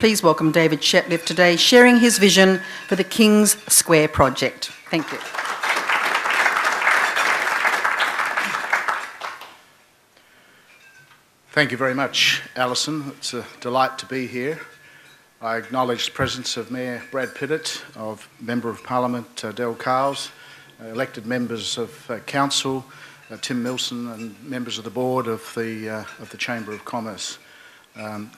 Please welcome David Shetliffe today, sharing his vision for the King's Square project. Thank you. Thank you very much, Alison. It's a delight to be here. I acknowledge the presence of Mayor Brad Pittett, of Member of Parliament Del Carles, elected members of Council, Tim Milson, and members of the board of the Chamber of Commerce,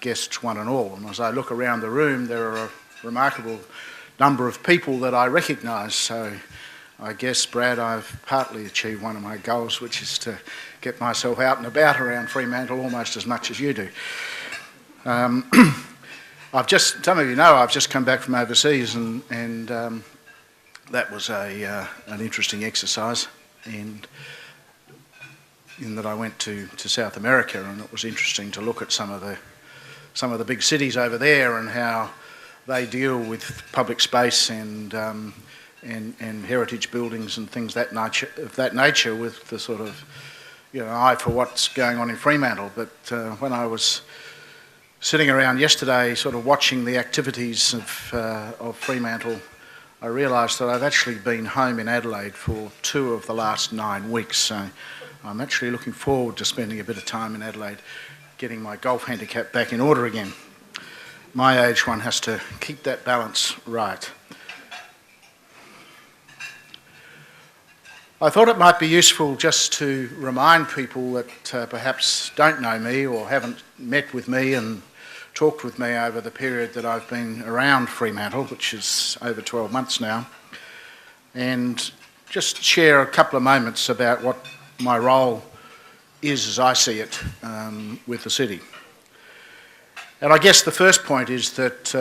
guests one and all. And as I look around the room, there are a remarkable number of people that I recognise. So I guess, Brad, I've partly achieved one of my goals, which is to get myself out and about around Fremantle almost as much as you do. Some of you know, I've just come back from overseas, and that was an interesting exercise. And in that I went to South America, and it was interesting to look at some of the big cities over there and how they deal with public space and heritage buildings and things of that nature, with the sort of eye for what's going on in Fremantle. But when I was sitting around yesterday, sort of watching the activities of Fremantle, I realised that I've actually been home in Adelaide for 2 of the last 9 weeks. So I'm actually looking forward to spending a bit of time in Adelaide, getting my golf handicap back in order again. My age, one has to keep that balance right. I thought it might be useful just to remind people that perhaps don't know me or haven't met with me and talked with me over the period that I've been around Fremantle, which is over 12 months now, and just share a couple of moments about what my role is as I see it with the city. And I guess the first point is that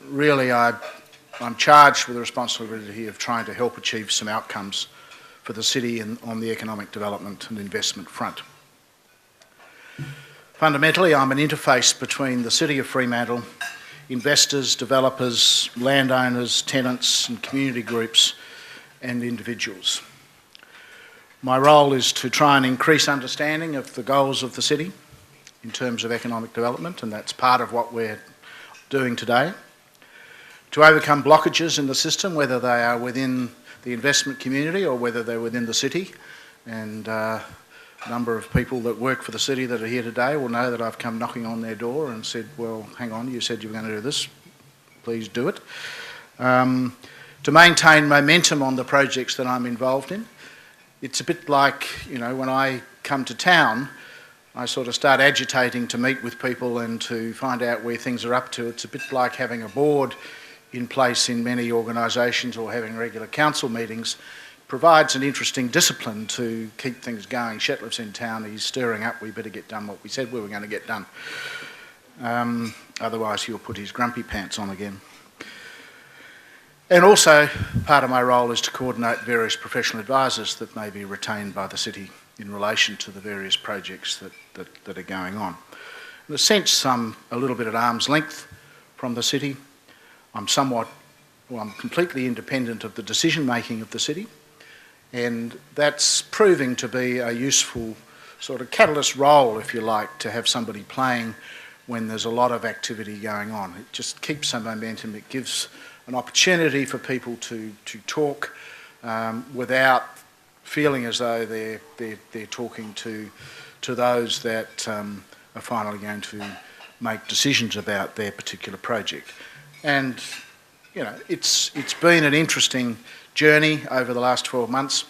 really I'm charged with the responsibility of trying to help achieve some outcomes for the city and on the economic development and investment front. Fundamentally, I'm an interface between the City of Fremantle, investors, developers, landowners, tenants and community groups and individuals. My role is to try and increase understanding of the goals of the city in terms of economic development, and that's part of what we're doing today. To overcome blockages in the system, whether they are within the investment community or whether they're within the city, and a number of people that work for the city that are here today will know that I've come knocking on their door and said, well, hang on, you said you were going to do this, please do it. To maintain momentum on the projects that I'm involved in. It's a bit like, when I come to town, I sort of start agitating to meet with people and to find out where things are up to. It's a bit like having a board in place in many organisations or having regular council meetings. Provides an interesting discipline to keep things going. Shetliffe's in town, he's stirring up, we better get done what we said we were going to get done. Otherwise he'll put his grumpy pants on again. And also, part of my role is to coordinate various professional advisors that may be retained by the city in relation to the various projects that are going on. In a sense, I'm a little bit at arm's length from the city. I'm completely independent of the decision-making of the city, and that's proving to be a useful sort of catalyst role, if you like, to have somebody playing when there's a lot of activity going on. It just keeps some momentum. It gives an opportunity for people to talk without feeling as though they're talking to those that are finally going to make decisions about their particular project. And it's been an interesting journey over the last 12 months,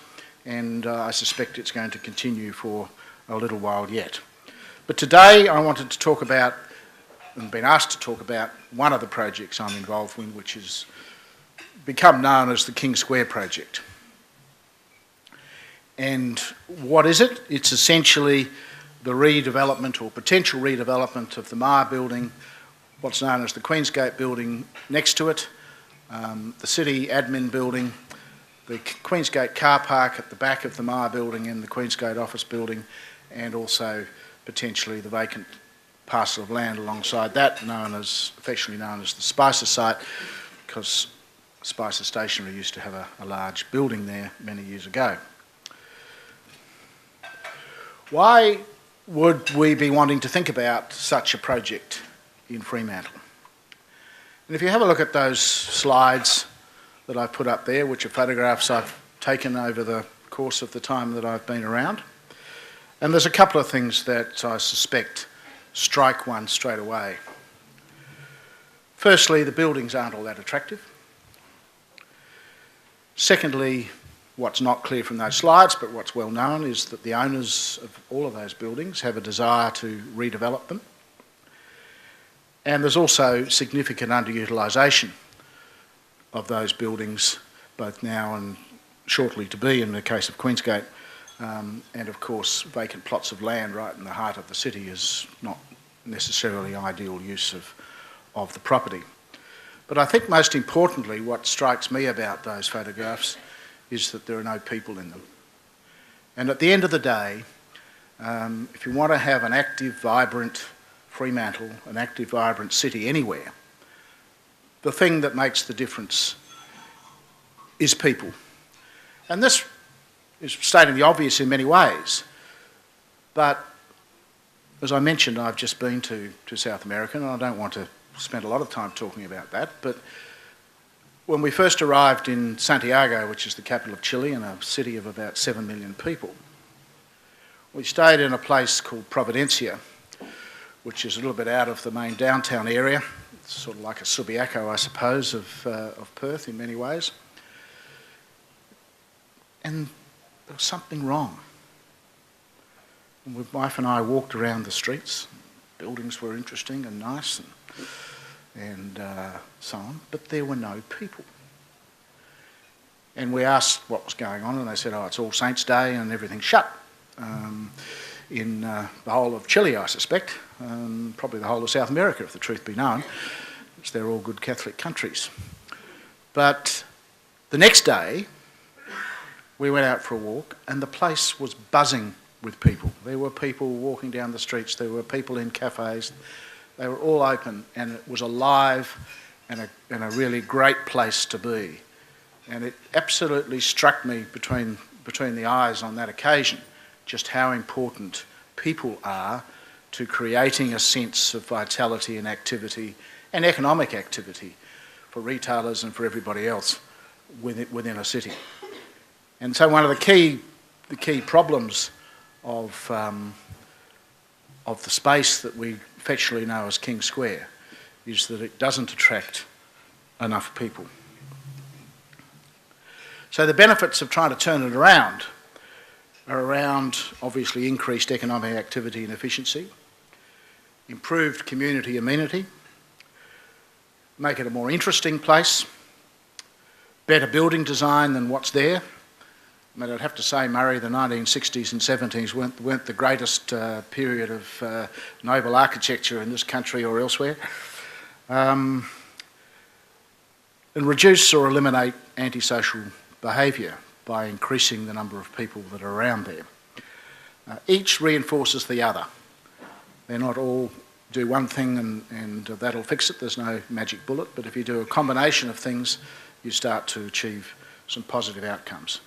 and I suspect it's going to continue for a little while yet. But today I wanted to talk about, and been asked to talk about, one of the projects I'm involved in, which has become known as the King Square project. And what is it? It's essentially the redevelopment or potential redevelopment of the Myer building, what's known as the Queensgate building next to it, the city admin building, the Queensgate car park at the back of the Myer building and the Queensgate office building, and also potentially the vacant parcel of land alongside that, affectionately known as the Spicer site, because Spicer Stationery used to have a large building there many years ago. Why would we be wanting to think about such a project in Fremantle? And if you have a look at those slides that I've put up there, which are photographs I've taken over the course of the time that I've been around, and there's a couple of things that I suspect strike one straight away. Firstly, the buildings aren't all that attractive. Secondly, what's not clear from those slides, but what's well known, is that the owners of all of those buildings have a desire to redevelop them. And there's also significant underutilisation of those buildings, both now and shortly to be in the case of Queensgate. And of course, vacant plots of land right in the heart of the city is not necessarily ideal use of the property. But I think most importantly, what strikes me about those photographs is that there are no people in them. And at the end of the day, if you want to have an active, vibrant Fremantle, an active, vibrant city anywhere, the thing that makes the difference is people. And this is stating the obvious in many ways, but as I mentioned, I've just been to South America, and I don't want to spend a lot of time talking about that, but when we first arrived in Santiago, which is the capital of Chile and a city of about 7 million people, we stayed in a place called Providencia, which is a little bit out of the main downtown area. It's sort of like a Subiaco, I suppose, of Perth in many ways. And there was something wrong. And my wife and I walked around the streets. Buildings were interesting and nice and so on, but there were no people. And we asked what was going on, and they said, oh, it's All Saints' Day and everything's shut. In the whole of Chile, I suspect, probably the whole of South America, if the truth be known, which they're all good Catholic countries. But the next day, we went out for a walk, and the place was buzzing with people. There were people walking down the streets, there were people in cafes, they were all open, and it was alive and a really great place to be. And it absolutely struck me between the eyes on that occasion just how important people are to creating a sense of vitality and activity and economic activity for retailers and for everybody else within a city. And so one of the key problems of the space that we affectionately know as King Square is that it doesn't attract enough people. So the benefits of trying to turn it around are around obviously increased economic activity and efficiency, improved community amenity, make it a more interesting place, better building design than what's there. I mean, I'd have to say, Murray, the 1960s and 70s weren't the greatest period of noble architecture in this country or elsewhere. And reduce or eliminate antisocial behaviour by increasing the number of people that are around there. Each reinforces the other. They're not all do one thing and that'll fix it. There's no magic bullet, but if you do a combination of things, you start to achieve some positive outcomes.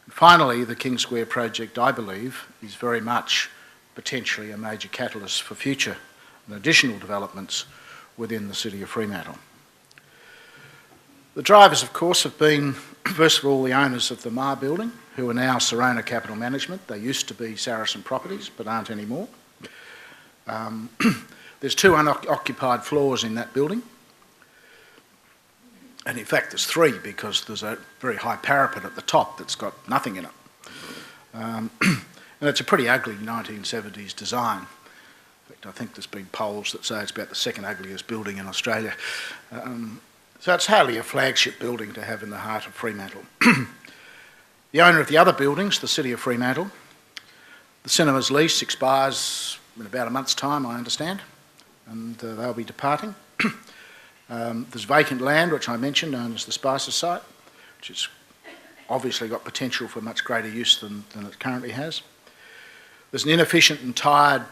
And finally, the King Square project, I believe, is very much potentially a major catalyst for future and additional developments within the city of Fremantle. The drivers, of course, have been, first of all, the owners of the Mar building, who are now Serona Capital Management. They used to be Saracen Properties, but aren't anymore. There's 2 unoccupied floors in that building. And in fact, there's 3 because there's a very high parapet at the top that's got nothing in it. And it's a pretty ugly 1970s design. In fact, I think there's been polls that say it's about the second ugliest building in Australia. So it's hardly a flagship building to have in the heart of Fremantle. The owner of the other buildings, the City of Fremantle, the cinema's lease expires in about a month's time, I understand, and they'll be departing. There's vacant land, which I mentioned, known as the Spicer site, which has obviously got potential for much greater use than it currently has. There's an inefficient and tired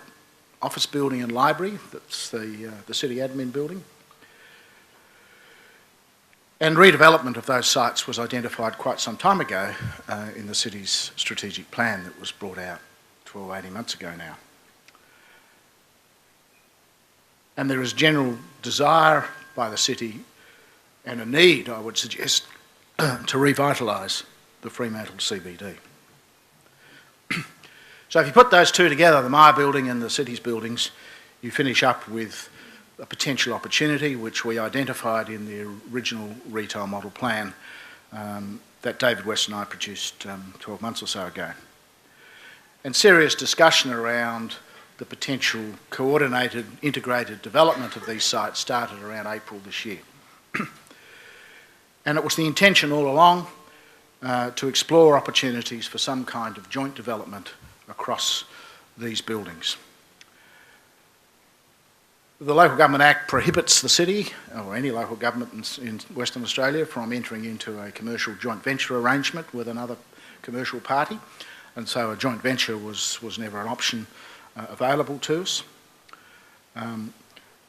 office building and library, that's the city admin building. And redevelopment of those sites was identified quite some time ago in the city's strategic plan that was brought out 12 or 18 months ago now. And there is general desire by the city and a need, I would suggest, to revitalise the Fremantle CBD. So if you put those two together, the Myer building and the city's buildings, you finish up with a potential opportunity which we identified in the original retail model plan that David West and I produced 12 months or so ago. And serious discussion around the potential coordinated, integrated development of these sites started around April this year. And it was the intention all along to explore opportunities for some kind of joint development across these buildings. The Local Government Act prohibits the city, or any local government in Western Australia, from entering into a commercial joint venture arrangement with another commercial party, and so a joint venture was never an option available to us.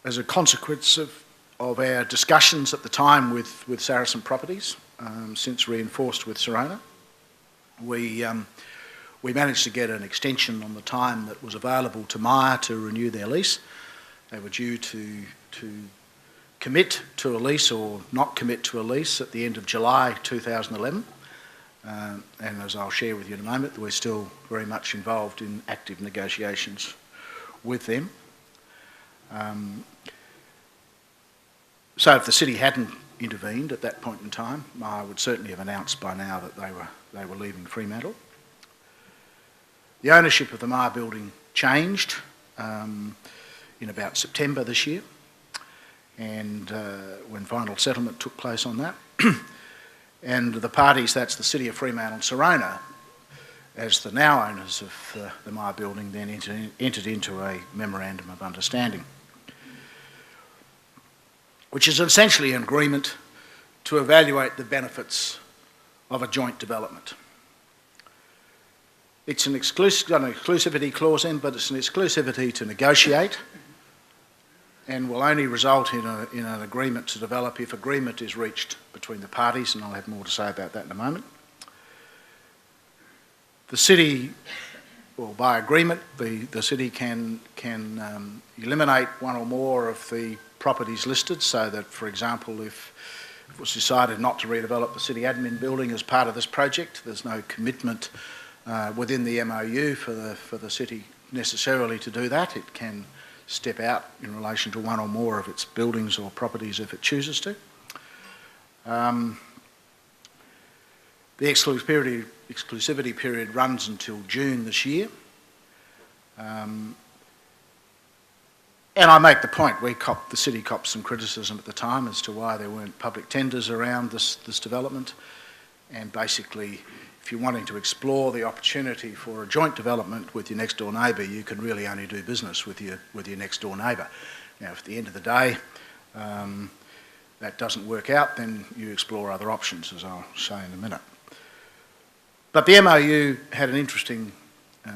As a consequence of our discussions at the time with Saracen Properties, since reinforced with Serona, we managed to get an extension on the time that was available to Myer to renew their lease. They were due to commit to a lease or not commit to a lease at the end of July 2011. And as I'll share with you in a moment, we're still very much involved in active negotiations with them. So if the city hadn't intervened at that point in time, Myer would certainly have announced by now that they were leaving Fremantle. The ownership of the Myer building changed in about September this year, and when final settlement took place on that. And the parties, that's the City of Fremantle and Serona, as the now owners of the Myer building, then entered into a memorandum of understanding, which is essentially an agreement to evaluate the benefits of a joint development. It's got an exclusivity clause in, but it's an exclusivity to negotiate, and will only result in an agreement to develop if agreement is reached between the parties, and I'll have more to say about that in a moment. The city, well, by agreement, the city can eliminate one or more of the properties listed, so that, for example, if it was decided not to redevelop the city admin building as part of this project, there's no commitment within the MOU for the city necessarily to do that. It can step out in relation to one or more of its buildings or properties if it chooses to. The exclusivity period runs until June this year. And I make the point, the city copped some criticism at the time as to why there weren't public tenders around this development. And basically, if you're wanting to explore the opportunity for a joint development with your next door neighbour, you can really only do business with your next door neighbour. Now, if at the end of the day that doesn't work out, then you explore other options, as I'll say in a minute. But the MOU had an interesting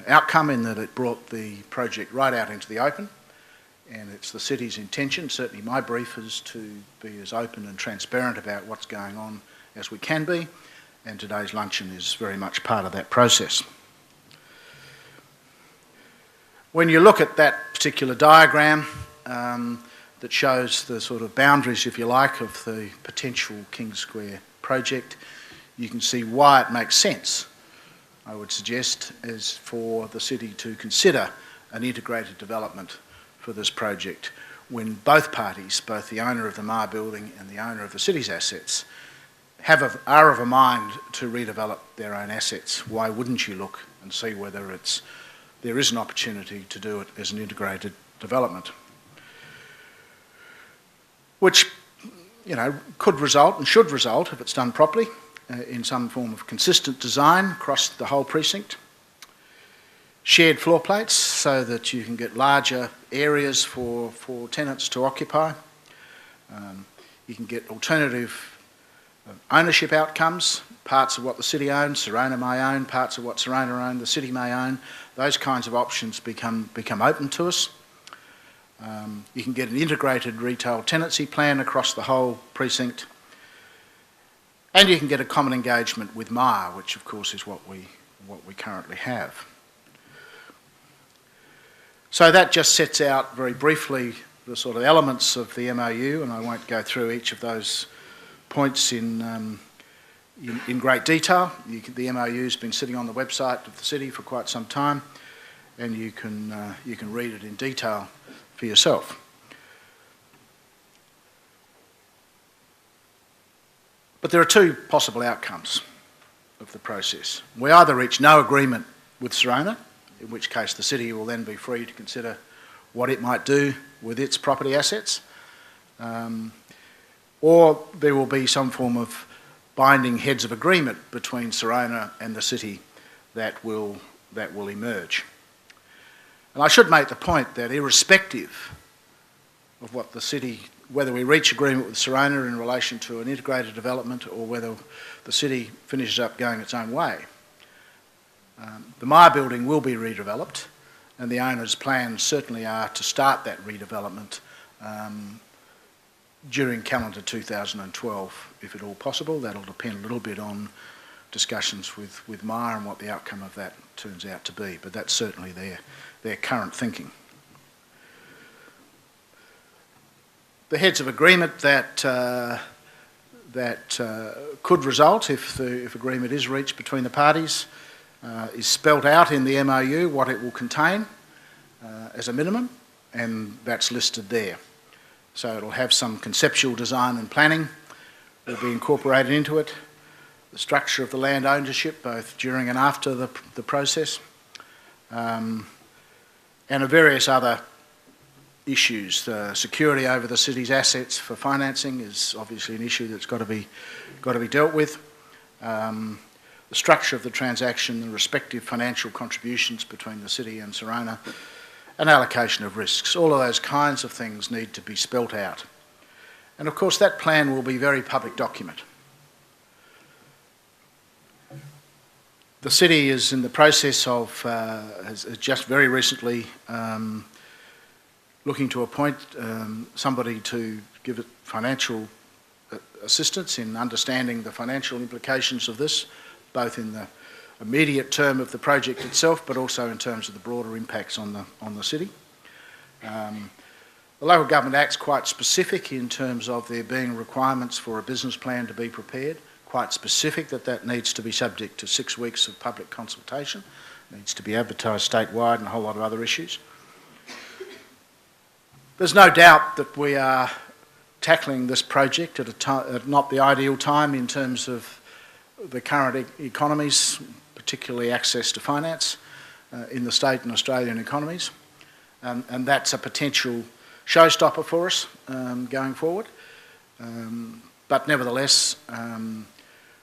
outcome in that it brought the project right out into the open, and it's the city's intention, certainly my brief, is to be as open and transparent about what's going on as we can be. And today's luncheon is very much part of that process. When you look at that particular diagram that shows the sort of boundaries, if you like, of the potential King Square project, you can see why it makes sense, I would suggest, is for the city to consider an integrated development for this project when both parties, both the owner of the Myer building and the owner of the city's assets, are of a mind to redevelop their own assets. Why wouldn't you look and see whether there is an opportunity to do it as an integrated development? Which, could result and should result, if it's done properly, in some form of consistent design across the whole precinct. Shared floor plates so that you can get larger areas for tenants to occupy. You can get alternative ownership outcomes, parts of what the city owns, Serona may own, parts of what Serona own, the city may own. Those kinds of options become open to us. You can get an integrated retail tenancy plan across the whole precinct, and you can get a common engagement with Myer, which of course is what we currently have. So that just sets out very briefly the sort of elements of the MOU, and I won't go through each of those points in great detail. The MOU has been sitting on the website of the city for quite some time, and you can read it in detail for yourself. But there are two possible outcomes of the process. We either reach no agreement with Serona, in which case the city will then be free to consider what it might do with its property assets, or there will be some form of binding heads of agreement between Serona and the city that will emerge. And I should make the point that irrespective of what the city, whether we reach agreement with Serona in relation to an integrated development or whether the city finishes up going its own way, the Myer building will be redeveloped, and the owner's plans certainly are to start that redevelopment during calendar 2012, if at all possible. That'll depend a little bit on discussions with Myer and what the outcome of that turns out to be, but that's certainly their current thinking. The heads of agreement that could result if agreement is reached between the parties is spelt out in the MOU, what it will contain as a minimum, and that's listed there. So it'll have some conceptual design and planning will be incorporated into it, the structure of the land ownership both during and after the process, and various other issues. Security over the city's assets for financing is obviously an issue that's got to be dealt with. The structure of the transaction, the respective financial contributions between the city and Serona, and allocation of risks. All of those kinds of things need to be spelt out. And of course that plan will be a very public document. The city is in the process of, has just very recently looking to appoint somebody to give it financial assistance in understanding the financial implications of this, both in the immediate term of the project itself, but also in terms of the broader impacts on the city. The Local Government Act's quite specific in terms of there being requirements for a business plan to be prepared, quite specific that needs to be subject to 6 weeks of public consultation, needs to be advertised statewide and a whole lot of other issues. There's no doubt that we are tackling this project at not the ideal time in terms of the current economies, particularly access to finance in the state and Australian economies. And that's a potential showstopper for us going forward. But nevertheless,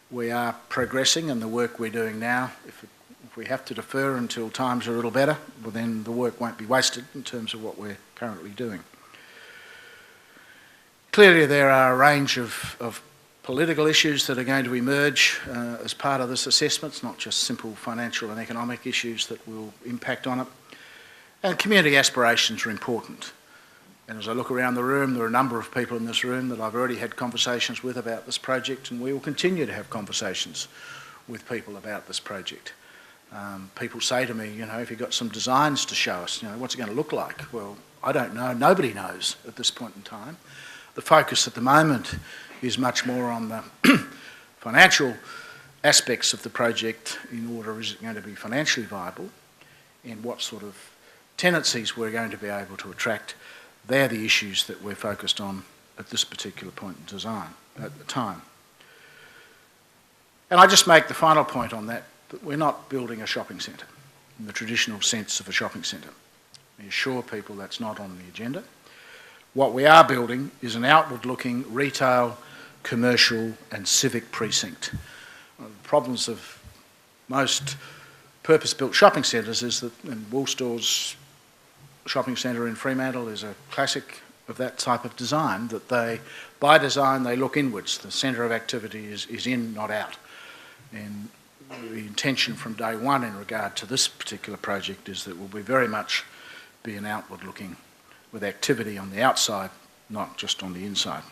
we are progressing, and the work we're doing now, if we have to defer until times are a little better, well then the work won't be wasted in terms of what we're currently doing. Clearly there are a range of political issues that are going to emerge as part of this assessment. It's not just simple financial and economic issues that will impact on it. And community aspirations are important. And as I look around the room, there are a number of people in this room that I've already had conversations with about this project, and we will continue to have conversations with people about this project. People say to me, you know, have you got some designs to show us? You know, what's it going to look like? Well, I don't know. Nobody knows at this point in time. The focus at the moment is much more on the financial aspects of the project in order, is it going to be financially viable, and what sort of tenancies we're going to be able to attract. They're the issues that we're focused on at this particular point in design, at the time. And I just make the final point on that we're not building a shopping centre in the traditional sense of a shopping centre. I assure people that's not on the agenda. What we are building is an outward-looking retail, commercial and civic precinct. One of the problems of most purpose-built shopping centres is that, and Woolstore's shopping centre in Fremantle is a classic of that type of design, that they, by design, they look inwards. The centre of activity is in, not out. And the intention from day one in regard to this particular project is that it will be very much be an outward-looking, with activity on the outside, not just on the inside.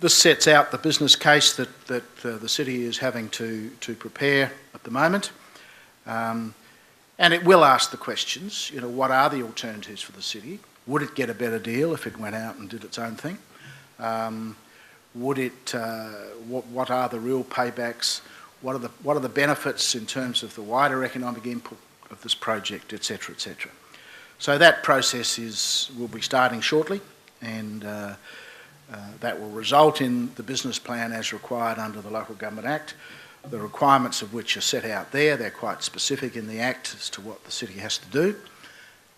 This sets out the business case that the city is having to prepare at the moment. And it will ask the questions, what are the alternatives for the city? Would it get a better deal if it went out and did its own thing? What are the real paybacks? What are the benefits in terms of the wider economic input of this project, etc., etc. So that process will be starting shortly, and that will result in the business plan as required under the Local Government Act, the requirements of which are set out there. They're quite specific in the Act as to what the city has to do,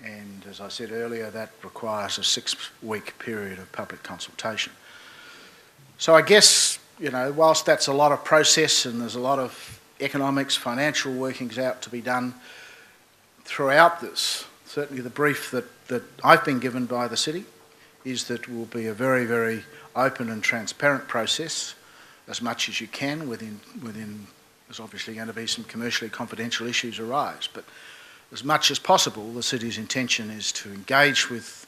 and as I said earlier, that requires a 6-week period of public consultation. So I guess, whilst that's a lot of process and there's a lot of economics, financial workings out to be done throughout this, certainly the brief that I've been given by the city is that it will be a very, very open and transparent process, as much as you can within there's obviously going to be some commercially confidential issues arise, but as much as possible, the city's intention is to engage with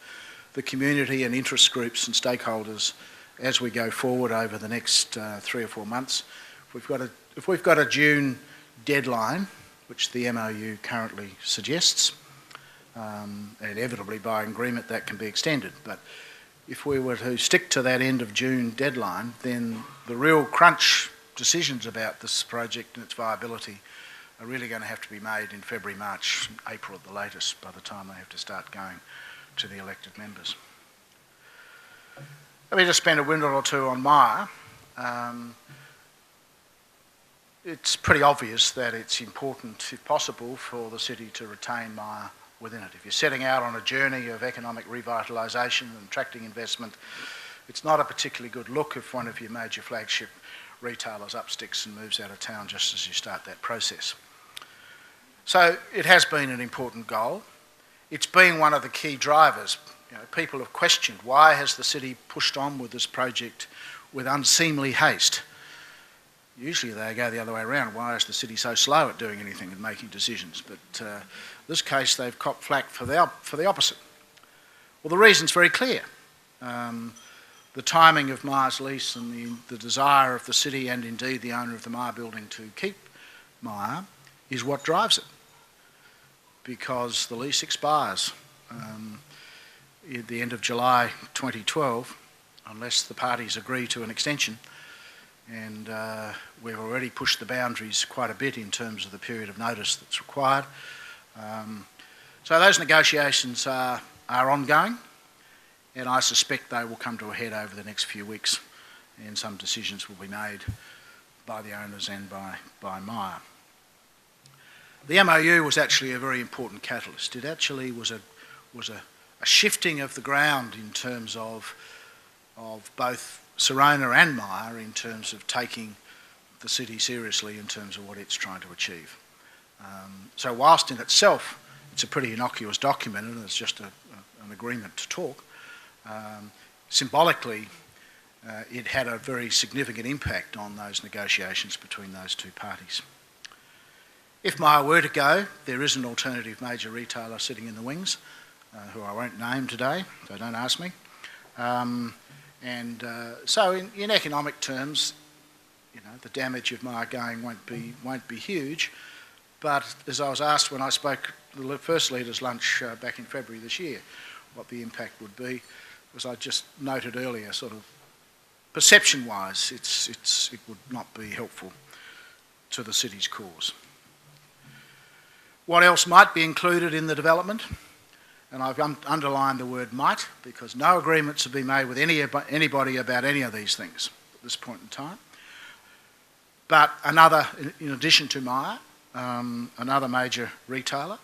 the community and interest groups and stakeholders as we go forward over the next 3 or 4 months. If we've got a June deadline, which the MOU currently suggests, inevitably by agreement that can be extended, but if we were to stick to that end of June deadline, then the real crunch decisions about this project and its viability are really going to have to be made in February, March, April at the latest, by the time they have to start going to the elected members. Let me just spend a minute or two on Myer. It's pretty obvious that it's important, if possible, for the city to retain Myer within it. If you're setting out on a journey of economic revitalisation and attracting investment, it's not a particularly good look if one of your major flagship retailers up sticks and moves out of town just as you start that process. So it has been an important goal. It's been one of the key drivers. People have questioned, why has the city pushed on with this project with unseemly haste? Usually they go the other way around. Why is the city so slow at doing anything and making decisions? But this case, they've copped flack for the opposite. Well, the reason's very clear. The timing of Myer's lease and the desire of the city and indeed the owner of the Myer building to keep Myer is what drives it, because the lease expires at the end of July 2012 unless the parties agree to an extension, and we've already pushed the boundaries quite a bit in terms of the period of notice that's required. So those negotiations are ongoing, and I suspect they will come to a head over the next few weeks, and some decisions will be made by the owners and by Myer. The MOU was actually a very important catalyst. It actually was a shifting of the ground in terms of both Serona and Myer in terms of taking the city seriously in terms of what it's trying to achieve. So whilst in itself it's a pretty innocuous document and it's just an agreement to talk, symbolically it had a very significant impact on those negotiations between those two parties. If Myer were to go, there is an alternative major retailer sitting in the wings, who I won't name today, so don't ask me. So in economic terms, the damage of Myer going won't be huge. But as I was asked when I spoke at the first leaders' lunch back in February this year, what the impact would be, as I just noted earlier, sort of perception-wise, it would not be helpful to the city's cause. What else might be included in the development? And I've underlined the word might, because no agreements have been made with anybody about any of these things at this point in time. But in addition to Myer, another major retailer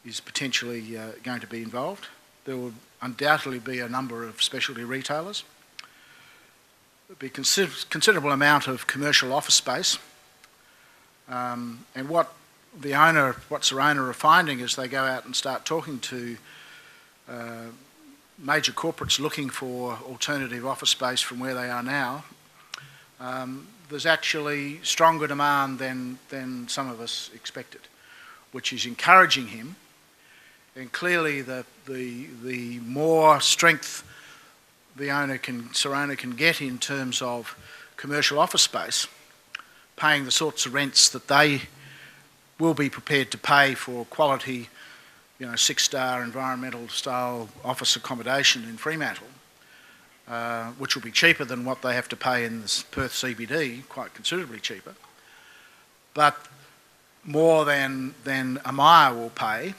is potentially going to be involved. There will undoubtedly be a number of specialty retailers. There'll be considerable amount of commercial office space. And what Serona are finding as they go out and start talking to major corporates looking for alternative office space from where they are now, there's actually stronger demand than some of us expected, which is encouraging him. And clearly the more strength Serona can get in terms of commercial office space, paying the sorts of rents that they will be prepared to pay for quality, 6-star environmental style office accommodation in Fremantle, which will be cheaper than what they have to pay in the Perth CBD, quite considerably cheaper, but more than a Myer will pay,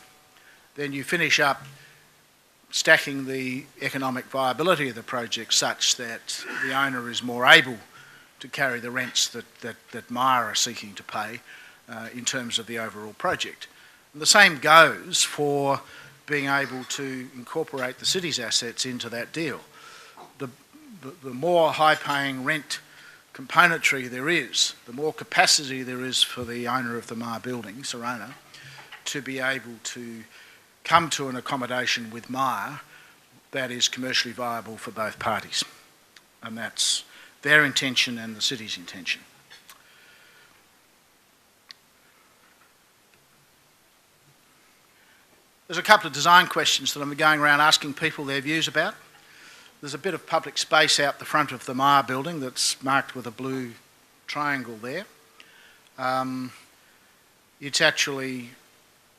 then you finish up stacking the economic viability of the project such that the owner is more able to carry the rents that Myer are seeking to pay in terms of the overall project. And the same goes for being able to incorporate the city's assets into that deal. The more high-paying rent componentry there is, the more capacity there is for the owner of the Myer building, Serona, to be able to come to an accommodation with Myer that is commercially viable for both parties. And that's their intention and the city's intention. There's a couple of design questions that I'm going around asking people their views about. There's a bit of public space out the front of the Myer building that's marked with a blue triangle there. It's actually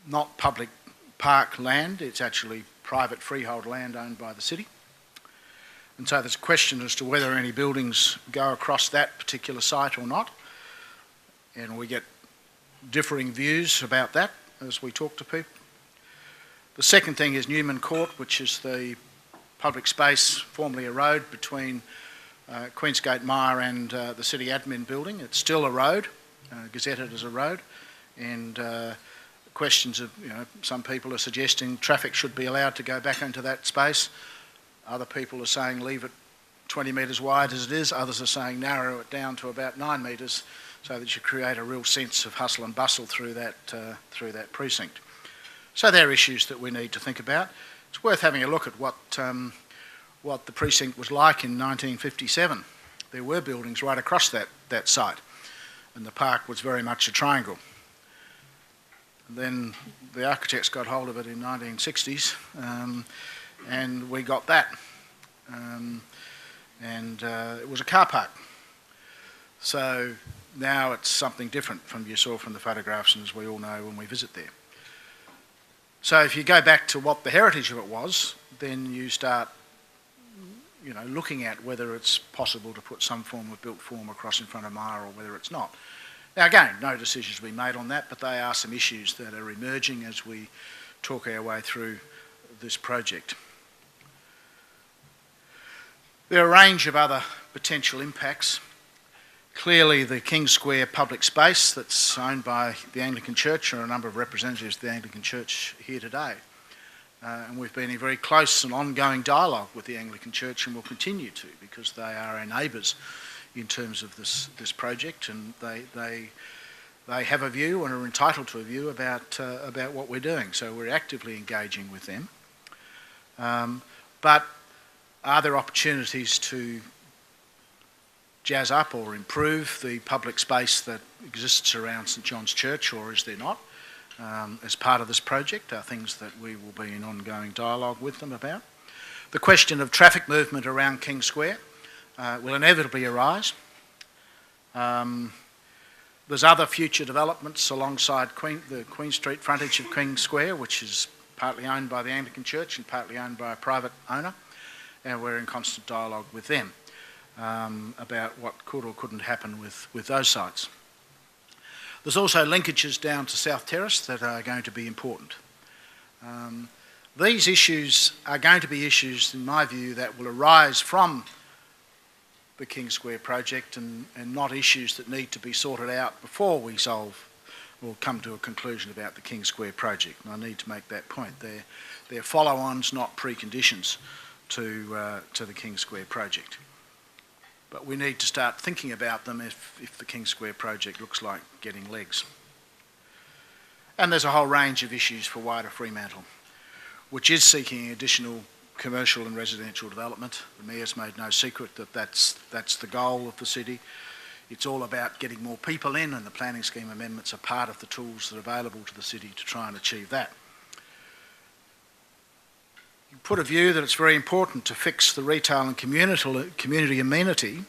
not public park land, it's actually private freehold land owned by the city. And so there's a question as to whether any buildings go across that particular site or not. And we get differing views about that as we talk to people. The second thing is Newman Court, which is the public space, formerly a road between Queensgate Myer and the city admin building. It's still a road, gazetted as a road, and questions of, some people are suggesting traffic should be allowed to go back into that space. Other people are saying leave it 20 metres wide as it is. Others are saying narrow it down to about 9 metres so that you create a real sense of hustle and bustle through that precinct. So they're issues that we need to think about. It's worth having a look at what the precinct was like in 1957. There were buildings right across that site, and the park was very much a triangle. And then the architects got hold of it in 1960s, and we got that. It was a car park. So now it's something different from you saw from the photographs, and as we all know when we visit there. So if you go back to what the heritage of it was, then you start, looking at whether it's possible to put some form of built form across in front of Myer or whether it's not. Now again, no decisions have been made on that, but they are some issues that are emerging as we talk our way through this project. There are a range of other potential impacts. Clearly the King Square public space that's owned by the Anglican Church, or a number of representatives of the Anglican Church here today. And we've been in very close and ongoing dialogue with the Anglican Church, and will continue to, because they are our neighbours in terms of this project, and they have a view and are entitled to a view about what we're doing. So we're actively engaging with them. But are there opportunities to jazz up or improve the public space that exists around St John's Church, or is there not? As part of this project are things that we will be in ongoing dialogue with them about. The question of traffic movement around King Square will inevitably arise. There's other future developments alongside the Queen Street frontage of King Square, which is partly owned by the Anglican Church and partly owned by a private owner, and we're in constant dialogue with them about what could or couldn't happen with those sites. There's also linkages down to South Terrace that are going to be important. These issues are going to be issues, in my view, that will arise from the King Square project, and not issues that need to be sorted out before we solve or come to a conclusion about the King Square project. And I need to make that point. They're follow-ons, not preconditions to the King Square project. But we need to start thinking about them if the King Square project looks like getting legs. And there's a whole range of issues for wider Fremantle, which is seeking additional commercial and residential development. The Mayor's made no secret that that's the goal of the city. It's all about getting more people in, and the planning scheme amendments are part of the tools that are available to the city to try and achieve that. You put a view that it's very important to fix the retail and community amenity,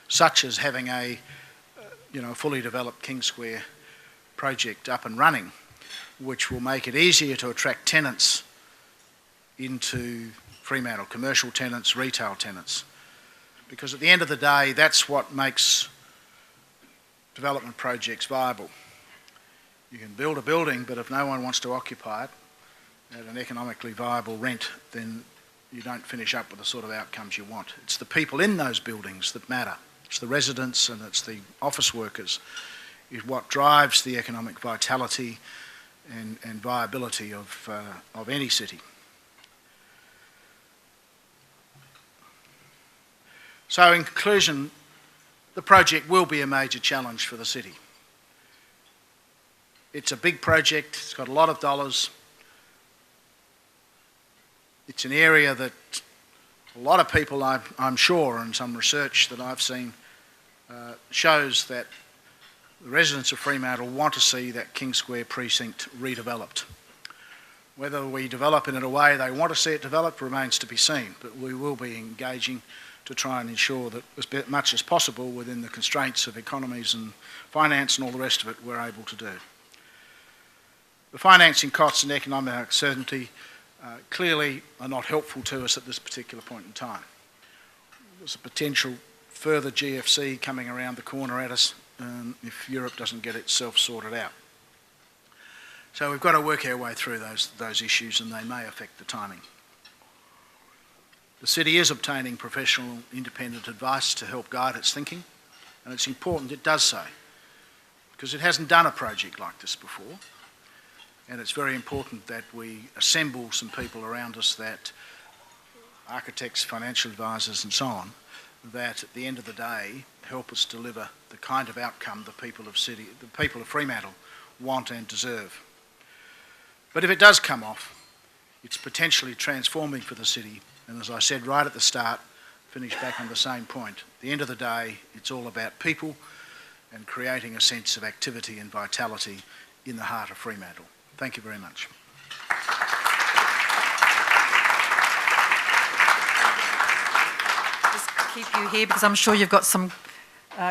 such as having a fully developed King Square project up and running, which will make it easier to attract tenants into Fremantle, commercial tenants, retail tenants. Because at the end of the day, that's what makes development projects viable. You can build a building, but if no one wants to occupy it at an economically viable rent, then you don't finish up with the sort of outcomes you want. It's the people in those buildings that matter. It's the residents and it's the office workers is what drives the economic vitality and viability of any city. So in conclusion, the project will be a major challenge for the city. It's a big project, it's got a lot of dollars. It's an area that a lot of people, I'm sure, and some research that I've seen, shows that the residents of Fremantle want to see that King Square precinct redeveloped. Whether we develop it in a way they want to see it developed remains to be seen, but we will be engaging to try and ensure that as much as possible within the constraints of economies and finance and all the rest of it, we're able to do. The financing costs and economic uncertainty clearly are not helpful to us at this particular point in time. There's a potential further GFC coming around the corner at us if Europe doesn't get itself sorted out. So we've got to work our way through those issues, and they may affect the timing. The city is obtaining professional independent advice to help guide its thinking, and it's important it does so, because it hasn't done a project like this before. And it's very important that we assemble some people around us, that architects, financial advisors and so on, that at the end of the day help us deliver the kind of outcome the people of Fremantle want and deserve. But if it does come off, it's potentially transforming for the city, and as I said right at the start, finish back on the same point. At the end of the day, it's all about people and creating a sense of activity and vitality in the heart of Fremantle. Thank you very much. Just keep you here because I'm sure you've got some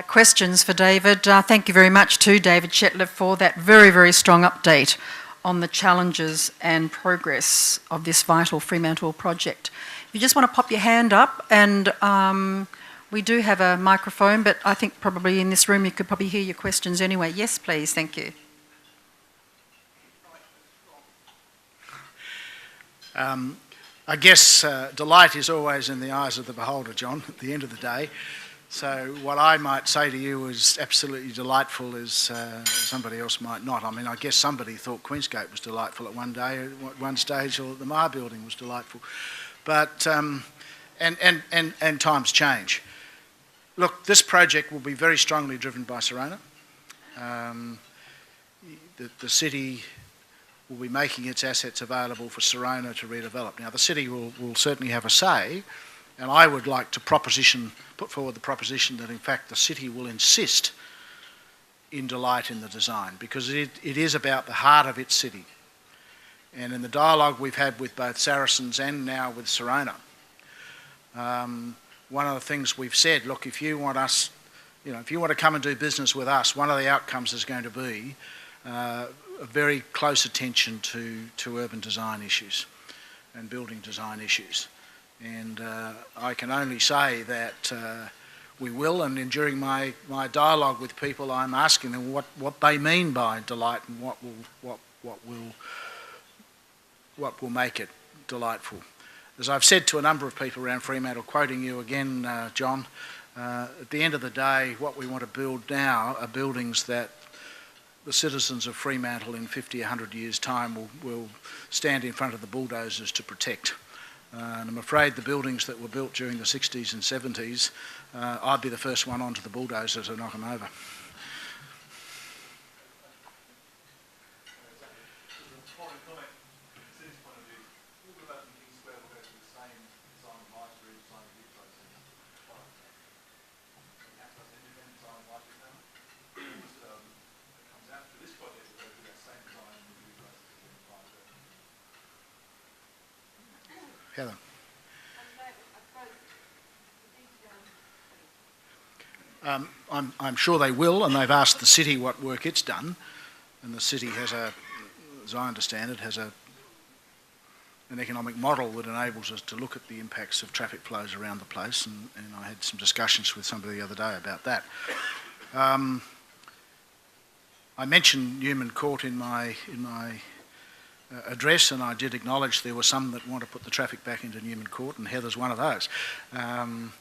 questions for David. Thank you very much to David Shetliffe for that very, very strong update on the challenges and progress of this vital Fremantle project. If you just want to pop your hand up, and we do have a microphone, but I think probably in this room you could probably hear your questions anyway. Yes, please. Thank you. I guess delight is always in the eyes of the beholder, John, at the end of the day. So what I might say to you is absolutely delightful is somebody else might not. I mean, I guess somebody thought Queensgate was delightful at one stage, or the Mar building was delightful. But, and times change. Look, this project will be very strongly driven by Serona. The city will be making its assets available for Serona to redevelop. Now, the city will certainly have a say, and I would like to put forward the proposition that, in fact, the city will insist in delight in the design, because it is about the heart of its city. And in the dialogue we've had with both Saracens and now with Serona, one of the things we've said, look, if you want us, if you want to come and do business with us, one of the outcomes is going to be a very close attention to urban design issues and building design issues. And I can only say that we will, and during my dialogue with people, I'm asking them what they mean by delight and what will make it delightful. As I've said to a number of people around Fremantle, quoting you again, John, at the end of the day, what we want to build now are buildings that the citizens of Fremantle in 50, 100 years' time will stand in front of the bulldozers to protect. And I'm afraid the buildings that were built during the 60s and 70s, I'd be the first one onto the bulldozer to knock them over. Heather. I'm sure they will, and they've asked the city what work it's done. And the city has as I understand it, has an economic model that enables us to look at the impacts of traffic flows around the place, and I had some discussions with somebody the other day about that. I mentioned Newman Court in my address, and I did acknowledge there were some that want to put the traffic back into Newman Court, and Heather's one of those, and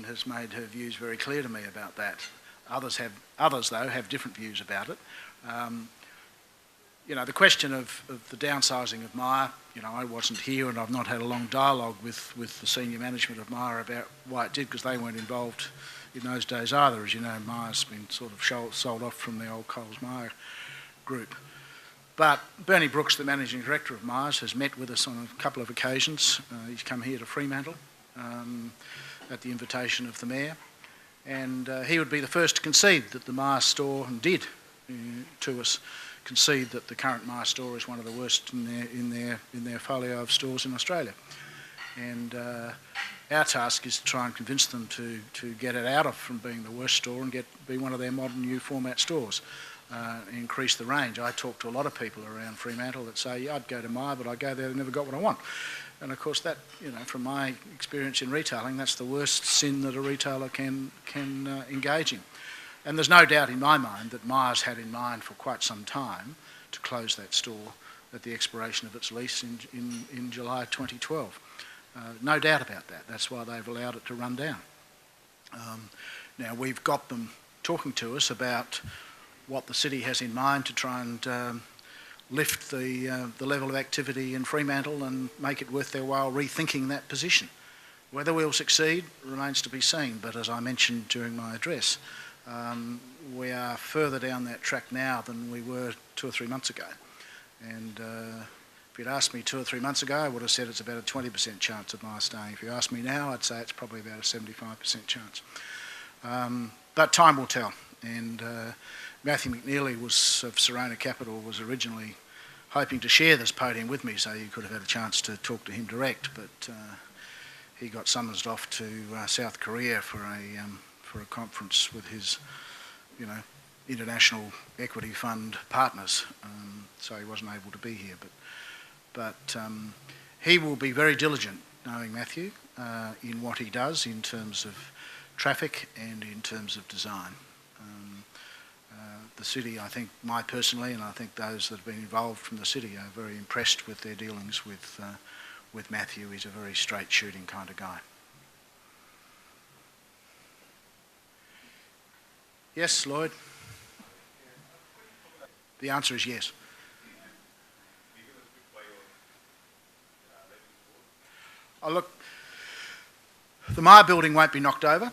has made her views very clear to me about that. Others, though, have different views about it. The question of the downsizing of Myer, I wasn't here, and I've not had a long dialogue with the senior management of Myer about why it did, because they weren't involved in those days either. As you know, Myer's been sort of sold off from the old Coles-Myer group. But Bernie Brooks, the managing director of Myers, has met with us on a couple of occasions. He's come here to Fremantle at the invitation of the Mayor, and he would be the first to concede that the Myers store, and did to us, concede that the current Myer store is one of the worst in their folio of stores in Australia. And our task is to try and convince them to get it from being the worst store and be one of their modern new format stores. Increase the range. I talk to a lot of people around Fremantle that say, yeah, I'd go to Myer, but I go there and never got what I want. And of course that, from my experience in retailing, that's the worst sin that a retailer can engage in. And there's no doubt in my mind that Myers had in mind for quite some time to close that store at the expiration of its lease in July 2012. No doubt about that. That's why they've allowed it to run down. Now we've got them talking to us about what the city has in mind to try and lift the level of activity in Fremantle and make it worth their while rethinking that position. Whether we'll succeed remains to be seen, but as I mentioned during my address, we are further down that track now than we were 2 or 3 months ago. And if you'd asked me 2 or 3 months ago, I would have said it's about a 20% chance of my staying. If you ask me now, I'd say it's probably about a 75% chance. But time will tell. And Matthew McNeely of Serona Capital was originally hoping to share this podium with me, so you could have had a chance to talk to him direct, but he got summoned off to South Korea for a conference with his, international equity fund partners, so he wasn't able to be here. But he will be very diligent, knowing Matthew, in what he does in terms of traffic and in terms of design. The city, I think, personally, and I think those that have been involved from the city are very impressed with their dealings with Matthew. He's a very straight shooting kind of guy. Yes, Lloyd? The answer is yes. Oh, look, the Myer building won't be knocked over.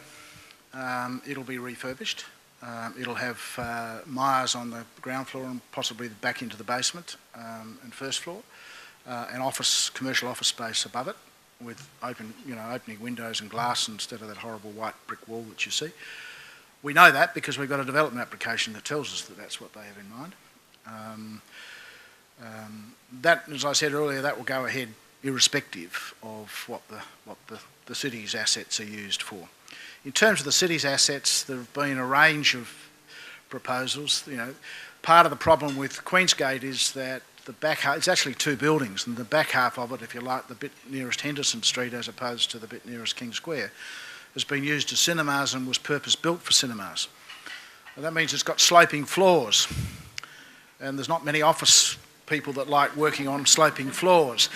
It'll be refurbished. It'll have Myers on the ground floor and possibly back into the basement and first floor, and commercial office space above it with opening windows and glass instead of that horrible white brick wall that you see. We know that because we've got a development application that tells us that that's what they have in mind. That, as I said earlier, that will go ahead irrespective of what the city's assets are used for. In terms of the city's assets, there have been a range of proposals. Part of the problem with Queensgate is that the back half, it's actually 2 buildings, and the back half of it, if you like, the bit nearest Henderson Street as opposed to the bit nearest King Square, has been used as cinemas and was purpose-built for cinemas. And that means it's got sloping floors, and there's not many office people that like working on sloping floors.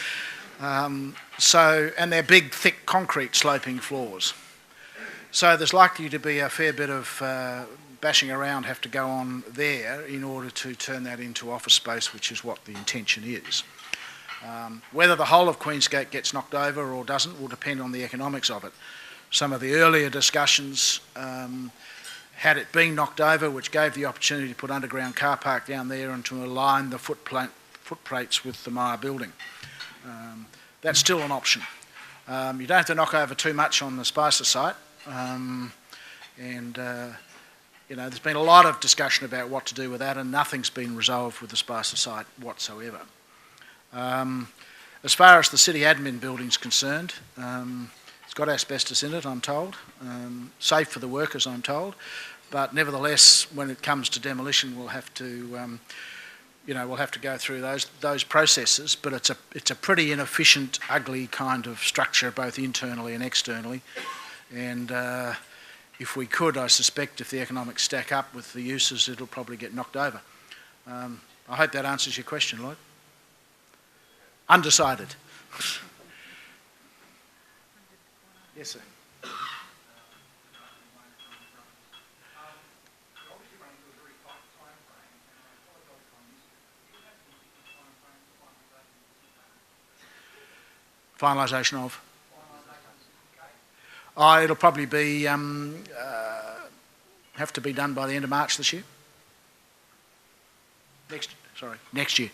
And they're big, thick concrete sloping floors. So there's likely to be a fair bit of bashing around have to go on there in order to turn that into office space, which is what the intention is. Whether the whole of Queensgate gets knocked over or doesn't will depend on the economics of it. Some of the earlier discussions had it been knocked over, which gave the opportunity to put underground car park down there and to align the footplates with the Myer building. That's still an option. You don't have to knock over too much on the Spicer site. There's been a lot of discussion about what to do with that, and nothing's been resolved with the Spicer site whatsoever. As far as the city admin building's concerned, it's got asbestos in it, I'm told. Safe for the workers, I'm told. But nevertheless, when it comes to demolition, we'll have to we'll have to go through those processes, but it's a pretty inefficient, ugly kind of structure, both internally and externally. And if we could, I suspect if the economics stack up with the uses, it'll probably get knocked over. I hope that answers your question, Lloyd. Undecided. Yes, sir. Finalisation of? It'll probably be have to be done by the end of March this year. Next year.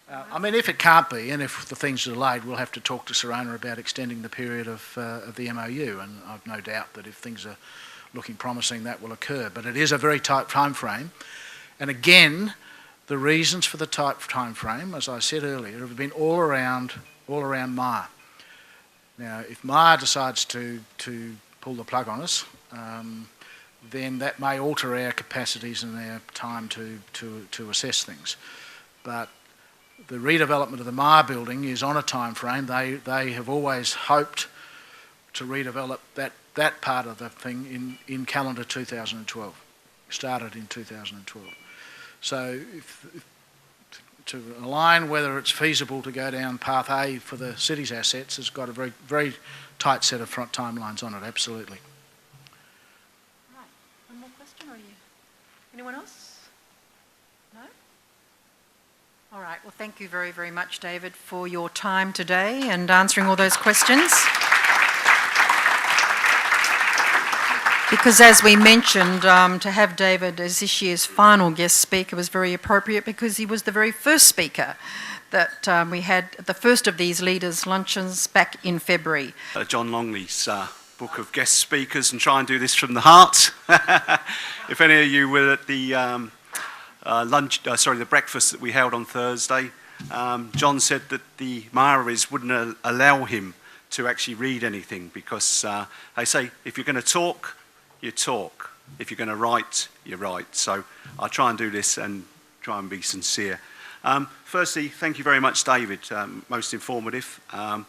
I mean, if it can't be, and if the thing's delayed, we'll have to talk to Sir Owner about extending the period of the MOU, and I've no doubt that if things are looking promising, that will occur. But it is a very tight time frame, and again, the reasons for the tight time frame, as I said earlier, have been all around Myer. Now, if Myer decides to pull the plug on us, then that may alter our capacities and our time to assess things. But the redevelopment of the Myer building is on a time frame. They have always hoped to redevelop that part of the thing in calendar 2012. Started in 2012. So to align whether it's feasible to go down path A for the city's assets has got a very, very tight set of front timelines on it, absolutely. Right. One more question, or anyone else? No? All right. Well, thank you very, very much, David, for your time today and answering all those questions. Because as we mentioned, to have David as this year's final guest speaker was very appropriate because he was the very first speaker that we had at the first of these leaders' luncheons back in February. John Longley's book of guest speakers, and try and do this from the heart. If any of you were at the the breakfast that we held on Thursday, John said that the Maoris wouldn't allow him to actually read anything because they say if you're going to talk, you talk. If you're going to write, you write. So I'll try and do this and try and be sincere. Firstly, thank you very much, David. Most informative. I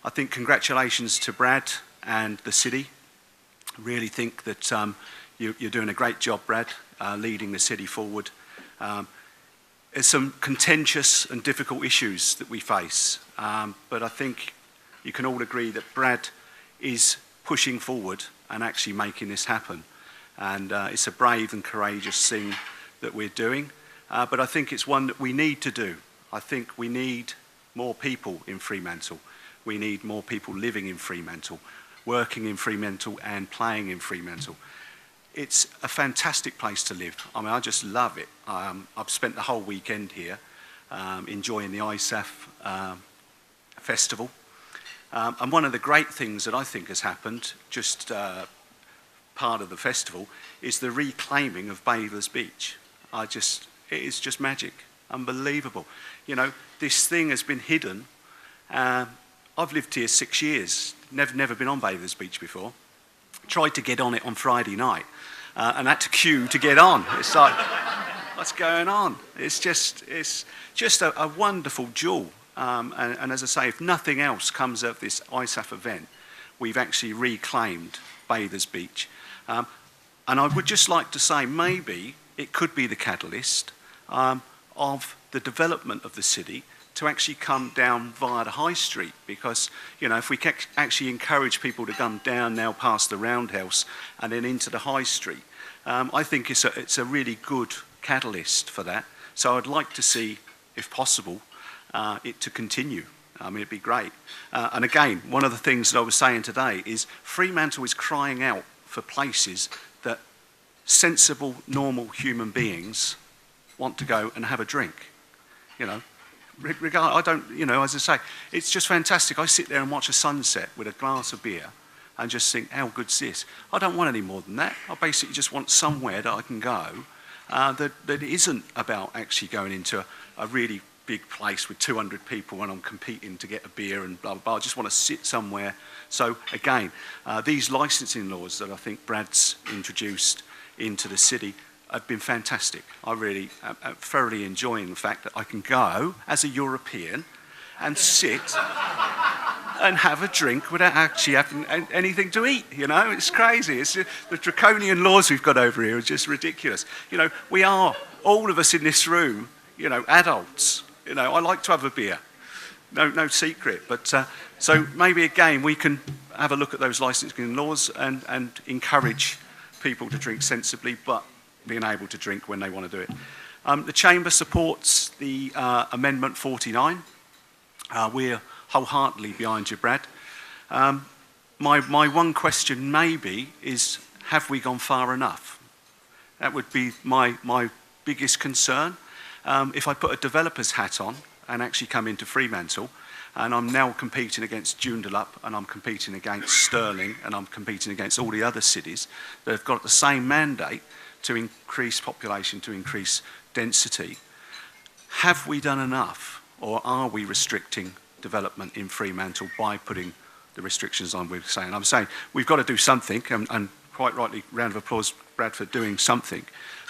think congratulations to Brad and the city. Really think that you're doing a great job, Brad, leading the city forward. There's some contentious and difficult issues that we face, but I think you can all agree that Brad is pushing forward and actually making this happen. And it's a brave and courageous thing that we're doing, but I think it's one that we need to do. I think we need more people in Fremantle. We need more people living in Fremantle, working in Fremantle and playing in Fremantle. It's a fantastic place to live. I mean, I just love it. I've spent the whole weekend here enjoying the ISAF festival. And one of the great things that I think has happened, just part of the festival, is the reclaiming of Bathers Beach. It is just magic, unbelievable. You know, this thing has been hidden. I've lived here 6 years, never been on Bathers Beach before. Tried to get on it on Friday night and had to queue to get on. It's like, what's going on? It's just a wonderful jewel. And as I say, if nothing else comes of this ISAF event, we've actually reclaimed Bathers Beach. And I would just like to say maybe it could be the catalyst of the development of the city to actually come down via the high street, because, you know, if we can actually encourage people to come down now past the roundhouse and then into the high street, I think it's a really good catalyst for that. So I'd like to see, if possible, it to continue. I mean, it'd be great. And again, one of the things that I was saying today is Fremantle is crying out for places that sensible, normal human beings want to go and have a drink. You know, I don't, you know, as I say, it's just fantastic. I sit there and watch a sunset with a glass of beer and just think, how good's this? I don't want any more than that. I basically just want somewhere that I can go that isn't about actually going into a really big place with 200 people when I'm competing to get a beer and blah, blah, blah. I just want to sit somewhere. So again, these licensing laws that I think Brad's introduced into the city have been fantastic. I really am thoroughly enjoying the fact that I can go as a European and sit and have a drink without actually having anything to eat. You know, it's crazy. It's the draconian laws we've got over here are just ridiculous. You know, we are, all of us in this room, you know, adults. You know, I like to have a beer. No secret. But so maybe again we can have a look at those licensing laws and encourage people to drink sensibly, but being able to drink when they want to do it. The Chamber supports the Amendment 49. We're wholeheartedly behind you, Brad. My one question maybe is, have we gone far enough? That would be my biggest concern. If I put a developer's hat on and actually come into Fremantle, and I'm now competing against Joondalup, and I'm competing against Stirling, and I'm competing against all the other cities that have got the same mandate to increase population, to increase density, have we done enough, or are we restricting development in Fremantle by putting the restrictions on? We're saying, I'm saying we've got to do something, and quite rightly, round of applause, Brad, for doing something.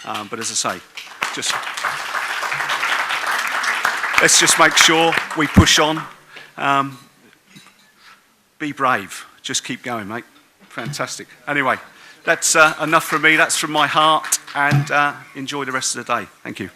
But as I say, just let's just make sure we push on. Be brave. Just keep going, mate. Fantastic. Anyway, that's enough from me. That's from my heart. And enjoy the rest of the day. Thank you.